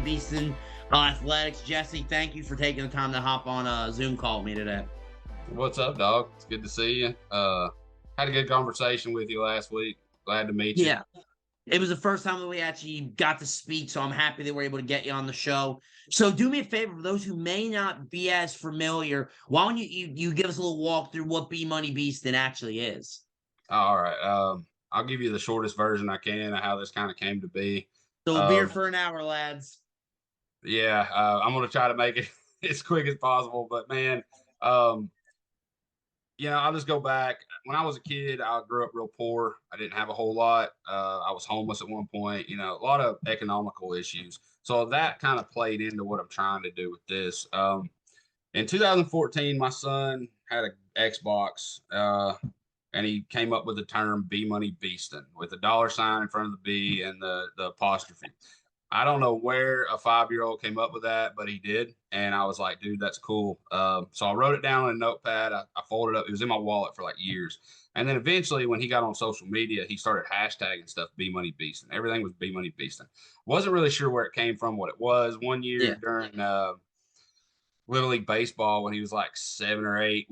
Beastin Athletics. Jesse, thank you for taking the time to hop on a Zoom call with me today. What's up, dog? It's good to see you. Had a good conversation with you last week. Glad to meet you. Yeah, it was the first time that we actually got to speak, so I'm happy that we're able to get you on the show. So do me a favor, for those who may not be as familiar, why don't you give us a little walk through what BMoney Beastin actually is? All right. I'll give you the shortest version I can of how this kind of came to be. So beer Um, for an hour, lads. yeah, I'm gonna try to make it as quick as possible. But man, um, I'll just go back. When I was a kid, I grew up real poor. I didn't have a whole lot. I was homeless at one point. A lot of economical issues. So that kind of played into what I'm trying to do with this. In 2014, my son had an Xbox, and he came up with the term "BMoney Beastin" with a dollar sign in front of the B and the apostrophe. I don't know where a 5-year-old came up with that, but he did, and I was like, "Dude, that's cool." So I wrote it down on a notepad. I folded it up. It was in my wallet for like years, and then eventually, when he got on social media, he started hashtagging stuff "BMoney Beastin." Everything was "BMoney Beastin." Wasn't really sure where it came from, what it was. One year Yeah. during Little League Baseball when he was like 7 or 8.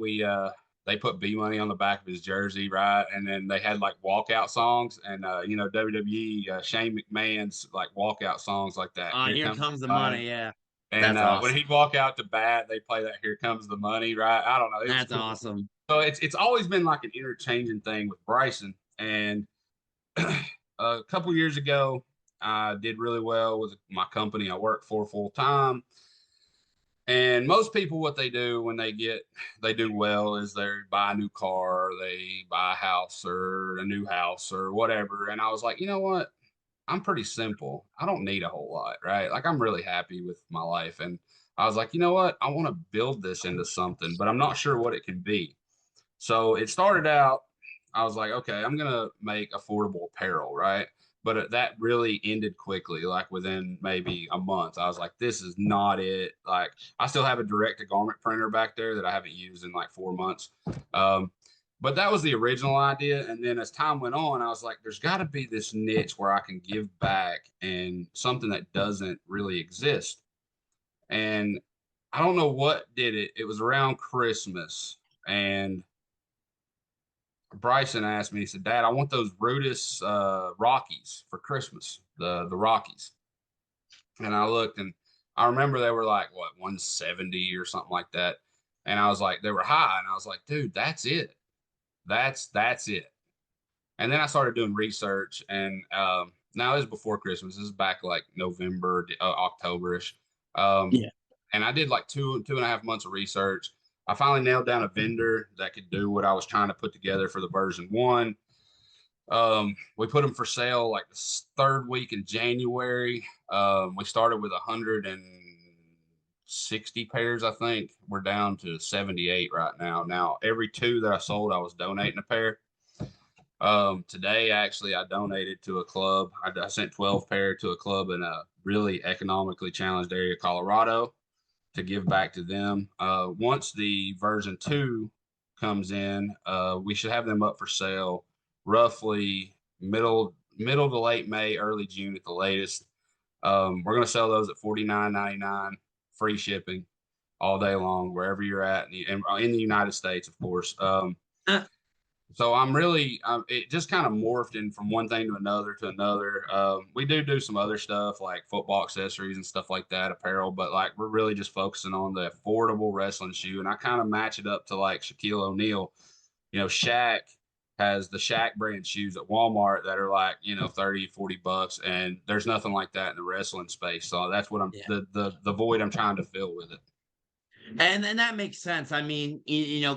They put BMoney on the back of his jersey, right? And then they had like walkout songs, and WWE Shane McMahon's like walkout songs like that. Here Here comes comes the the money. money. Yeah, And that's when awesome. he'd walk out to bat, they play that "Here Comes the Money," right? I don't know, it was That's cool. awesome. So it's always been like an interchanging thing with Bryson. And a couple years ago, I did really well with my company I work for full time. And most people, what they do when they do well is they buy a new car, they buy a house or a new house or whatever. And I was like, you know what? I'm pretty simple. I don't need a whole lot, right? Like I'm really happy with my life. And I was like, you know what? I want to build this into something, but I'm not sure what it can be. So it started out, I was like, okay, I'm going to make affordable apparel, right? But that really ended quickly, like within maybe a month. I was like, this is not it. Like, I still have a direct to garment printer back there that I haven't used in like 4 months. Um, but that was the original idea. And then as time went on, I was like, there's got to be this niche where I can give back and something that doesn't really exist. And I don't know what did it. It was around Christmas. And Bryson asked me, he said, Dad, I want those Brutus Rockies for Christmas, the Rockies. And I looked and I remember they were like, what, 170 or something like that. And I was like, they were high. And I was like, dude, that's it. That's it. And then I started doing research. And now this is before Christmas. This is back like November, October-ish. Um, Yeah. and I did like two and a half months of research. I finally nailed down a vendor that could do what I was trying to put together for the version one. We put them for sale like the third week in January. We started with 160 pairs, I think. We're down to 78 right now. Now, every two that I sold, I was donating a pair. Today, actually, I donated to a club. I sent 12 pair to a club in a really economically challenged area of Colorado to give back to them. Once the version two comes in, we should have them up for sale roughly middle to late May, early June at the latest. We're going to sell those at $49.99, free shipping all day long, wherever you're at, in the United States, of course. So I'm really, it just kind of morphed in from one thing to another to another. We do some other stuff like football accessories and stuff like that, apparel, but like we're really just focusing on the affordable wrestling shoe. And I kind of match it up to like Shaquille O'Neal. Shaq has the Shaq brand shoes at Walmart that are like, 30, $40. And there's nothing like that in the wrestling space. So that's what Yeah. the void I'm trying to fill with it. And that makes sense. I mean,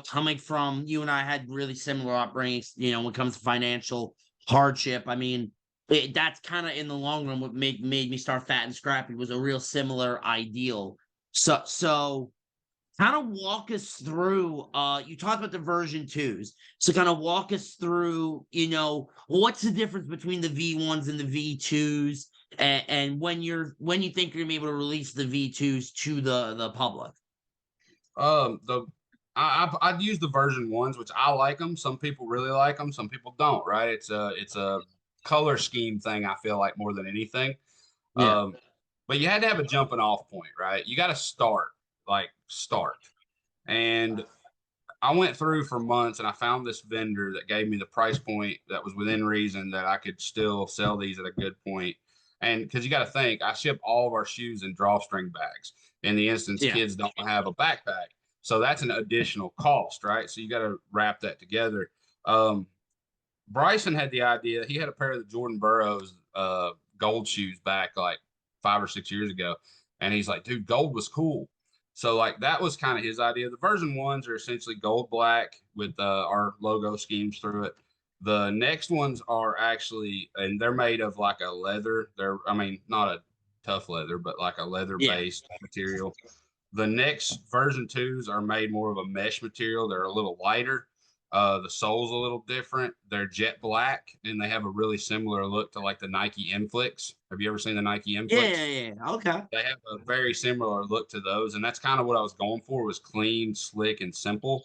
coming from you and I had really similar upbringings, when it comes to financial hardship. I mean, that's kind of in the long run what made me start fat and scrappy was a real similar ideal. So kind of walk us through you talked about the version twos. So kind of walk us through, what's the difference between the V1s and the V2s and when you think you're gonna be able to release the V2s to the public. The I'd use the version ones, which I like them. Some people really like them. Some people don't. Right? It's a color scheme thing. I feel like more than anything. Yeah. Um, but you had to have a jumping off point, right? You got to start. And I went through for months and I found this vendor that gave me the price point that was within reason that I could still sell these at a good point. And because you got to think, I ship all of our shoes in drawstring bags. In the instance, Yeah. kids don't have a backpack. So that's an additional cost, right? So you got to wrap that together. Um, Bryson had the idea. He had a pair of the Jordan Burroughs gold shoes back like 5 or 6 years ago. And he's like, dude, gold was cool. So like that was kind of his idea. The version ones are essentially gold black with our logo schemes through it. The next ones are actually, and they're made of like a leather. I mean, not a tough leather, but like a leather Yeah. based material. The next version twos are made more of a mesh material. They're a little lighter. The sole's a little different. They're jet black and they have a really similar look to like the Nike Inflicts. Have you ever seen the Nike Yeah. Inflicts? Yeah. Okay. They have a very similar look to those, and that's kind of what I was going for, was clean, slick, and simple.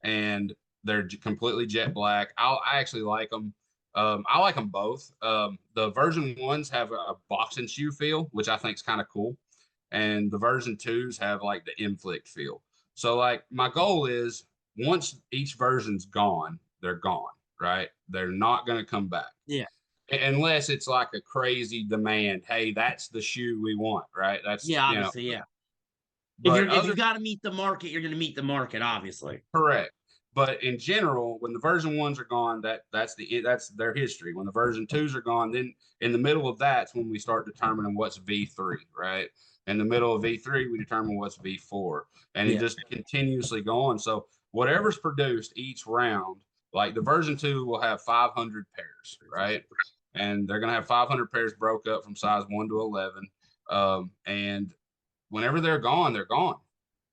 And they're completely jet black. I actually like them. I like them both. The version ones have a boxing shoe feel, which I think is kind of cool, and the version twos have like the inflict feel. So like my goal is once each version's gone, they're gone, right? They're not going to come back Yeah. unless it's like a crazy demand. Hey, that's the shoe we want, right? That's, Yeah. Obviously. Yeah. but If you other got to meet the market, you're going to meet the market. Obviously. correct. But in general, when the version ones are gone, that's their history. When the version twos are gone, then in the middle of that's when we start determining what's V3, right? In the middle of V3, we determine what's V4, and it Yeah. just continuously go on. So whatever's produced each round, like the version two will have 500 pairs, right? And they're gonna have 500 pairs broke up from size 1 to 11, and whenever they're gone, they're gone,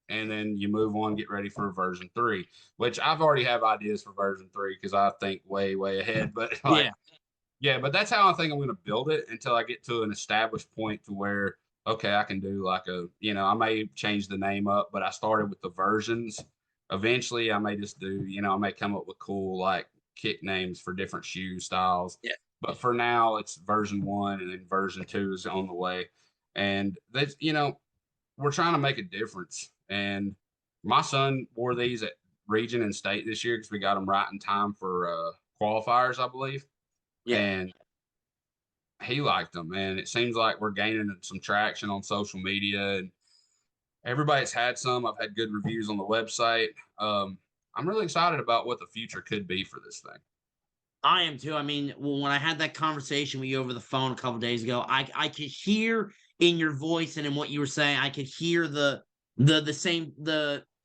and then you move on, get ready for version three, which I've already have ideas for version three because I think way, way ahead. But like, Yeah. yeah, but that's how I think I'm going to build it until I get to an established point to where, okay, I can do like I may change the name up, but I started with the versions. Eventually, I may just do, I may come up with cool like kick names for different shoe styles. Yeah. But for now, it's version one, and then version two is on the way. And that's, we're trying to make a difference. And my son wore these at region and state this year because we got them right in time for qualifiers, I believe. Yeah. And he liked them. And it seems like we're gaining some traction on social media. And everybody's had some. I've had good reviews on the website. I'm really excited about what the future could be for this thing. I am too. I mean, when I had that conversation with you over the phone a couple days ago, I could hear in your voice and in what you were saying, I could hear the same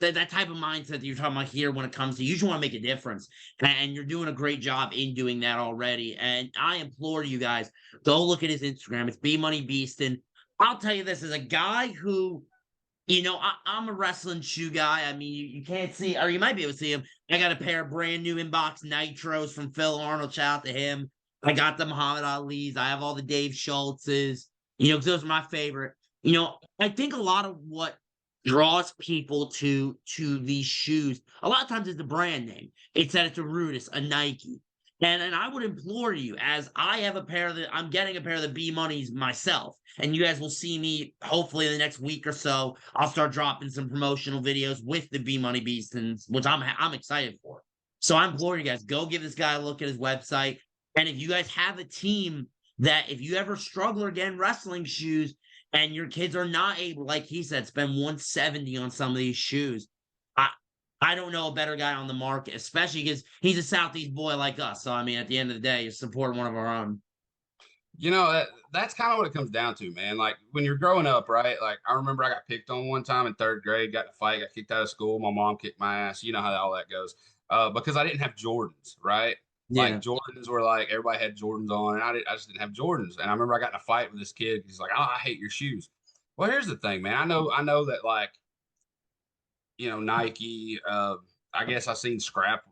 that type of mindset that you're talking about here when it comes to you just want to make a difference. And you're doing a great job in doing that already. And I implore you guys, go look at his Instagram. It's BMoney Beastin. I'll tell you this as a guy who I'm a wrestling shoe guy. I mean, you can't see, or you might be able to see him. I got a pair of brand new inbox nitros from Phil Arnold. Shout out to him. I got the Muhammad Ali's. I have all the Dave Schultz's, because those are my favorite. I think a lot of what draws people to these shoes, a lot of times it's the brand name. It's that it's a Rudis, a Nike. And I would implore you, as I have I'm getting a pair of the BMoneys myself, and you guys will see me hopefully in the next week or so. I'll start dropping some promotional videos with the BMoney Beastins, which I'm excited for. So I implore you guys, go give this guy a look at his website. And if you guys have a team that if you ever struggle or get in wrestling shoes and your kids are not able, like he said, spend 170 on some of these shoes, I don't know a better guy on the market, especially because he's a Southeast boy like us. So, I mean, at the end of the day, you support one of our own. That's kind of what it comes down to, man. Like when you're growing up, right? Like I remember I got picked on one time in third grade, got in a fight, got kicked out of school. My mom kicked my ass. You know how all that goes. Because I didn't have Jordans, right? Like Yeah. Jordans were like everybody had Jordans on, and I just didn't have Jordans. And I remember I got in a fight with this kid. He's like, "Oh, I hate your shoes." Well, here's the thing, man. I know that like Nike. I guess I seen Scrap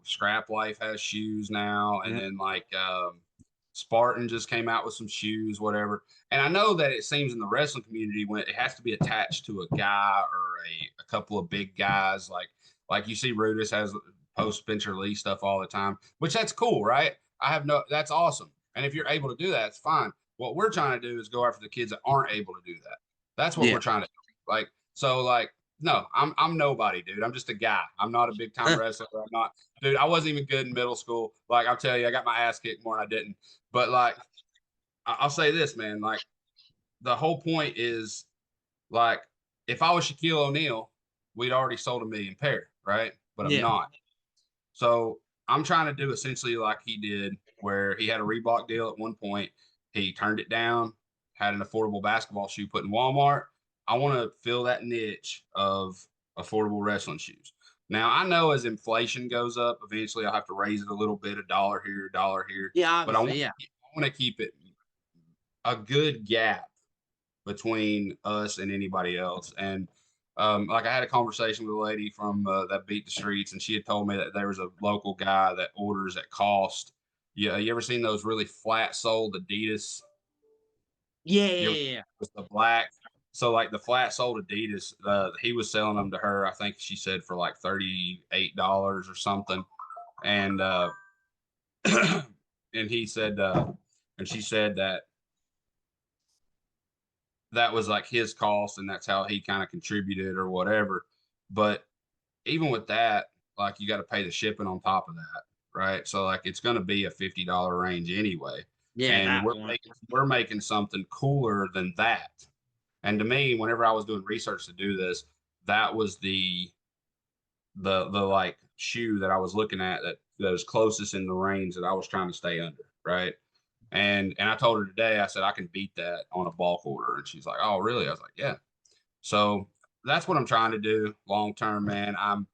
Life has shoes now, and Yeah. then like Spartan just came out with some shoes, whatever. And I know that it seems in the wrestling community when it has to be attached to a guy or a couple of big guys, like you see Rudis has post Spencer Lee stuff all the time, which that's cool, right? That's awesome. And if you're able to do that, it's fine. What we're trying to do is go after the kids that aren't able to do that. That's what Yeah. we're trying to do. Like, so like, no, I'm nobody, dude. I'm just a guy. I'm not a big time wrestler. I'm not, dude. I wasn't even good in middle school. Like, I'll tell you, I got my ass kicked more than I didn't. But like, I'll say this, man. Like, the whole point is like, if I was Shaquille O'Neal, we'd already sold 1,000,000 pair, right? But I'm Yeah. not. So I'm trying to do essentially like he did, where he had a Reebok deal at one point. He turned it down, had an affordable basketball shoe put in Walmart. I want to fill that niche of affordable wrestling shoes. Now I know as inflation goes up, eventually I'll have to raise it a little bit, $1 here, $1 here. Yeah, But I obviously, yeah. want to keep it a good gap between us and anybody else. And like I had a conversation with a lady from that beat the streets, and she had told me that there was a local guy that orders at cost. Yeah, you ever seen those really flat soled Adidas? Yeah, You yeah, ever, yeah. with the black. So like the flat soled Adidas, he was selling them to her. I think she said for like $38 or something, and and he said, and she said that that was like his cost and that's how he kind of contributed or whatever. But even with that, like you got to pay the shipping on top of that, right? So like it's going to be a $50 range anyway. Yeah, And that one. we're making something cooler than that. And to me, whenever I was doing research to do this, that was the like shoe that I was looking at that was closest in the range that I was trying to stay under, right? And I told her today, I said I can beat that on a bulk order, and she's like, "Oh, really?" I was like, "Yeah." So that's what I'm trying to do long term, man. I'm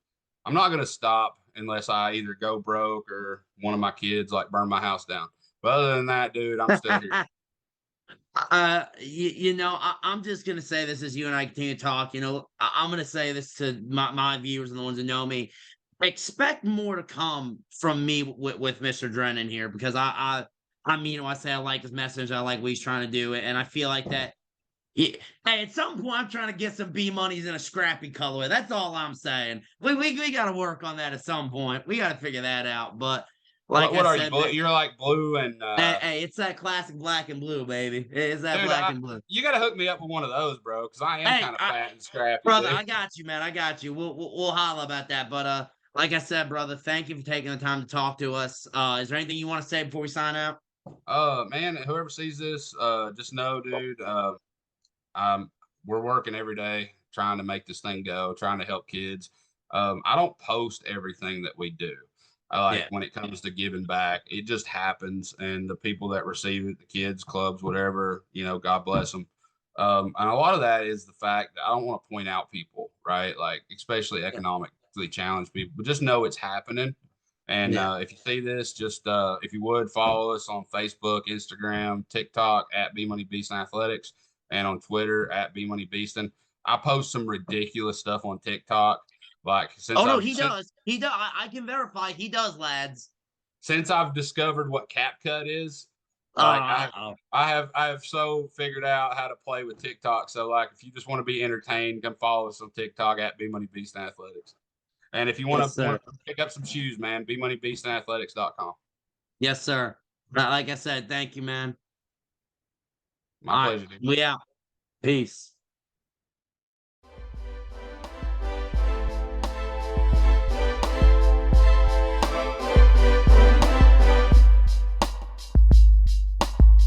not gonna stop unless I either go broke or one of my kids like burn my house down. But other than that, dude, I'm still here. I'm just gonna say this as you and I continue to talk. I'm gonna say this to my viewers and the ones that know me. Expect more to come from me with Mr. Drennen here because I mean, I say I like his message, I like what he's trying to do, and I feel like that. Yeah. Hey, at some point, I'm trying to get some B monies in a scrappy colorway. That's all I'm saying. We got to work on that at some point. We got to figure that out. But like I What are you? said, Blue? man, You're like blue and hey, it's that classic black and blue, baby. It's that dude. black and blue. You got to hook me up with one of those, bro, because I am Hey, kind of fat and scrappy, brother, dude. I got you, man. I got you. We'll holla about that. But like I said, brother, thank you for taking the time to talk to us. Is there anything you want to say before we sign out? Man, whoever sees this, just know, dude. Um, we're working every day trying to make this thing go, trying to help kids. I don't post everything that we do. I like Yeah. when it comes to giving back, it just happens. And the people that receive it, the kids, clubs, whatever, God bless them. And a lot of that is the fact that I don't want to point out people, right? Like, especially Yeah. economically challenged people, but just know it's happening. And Yeah. if you see this, just if you would follow us on Facebook, Instagram, TikTok at BMoney Beastin Athletics, and on Twitter at BMoney Beastin. I post some ridiculous stuff on TikTok. Like Oh no, he does. He does. I can verify he does, lads. since I've discovered what CapCut is, like Oh. I have so figured out how to play with TikTok. So like if you just want to be entertained, come follow us on TikTok at BMoney Beastin Athletics. And if you Yes, want sir. to pick up some shoes, man, BMoneyBeastinAthletics.com. Yes, sir. Like I said, thank you, man. My All right, pleasure, dude. we out. Peace.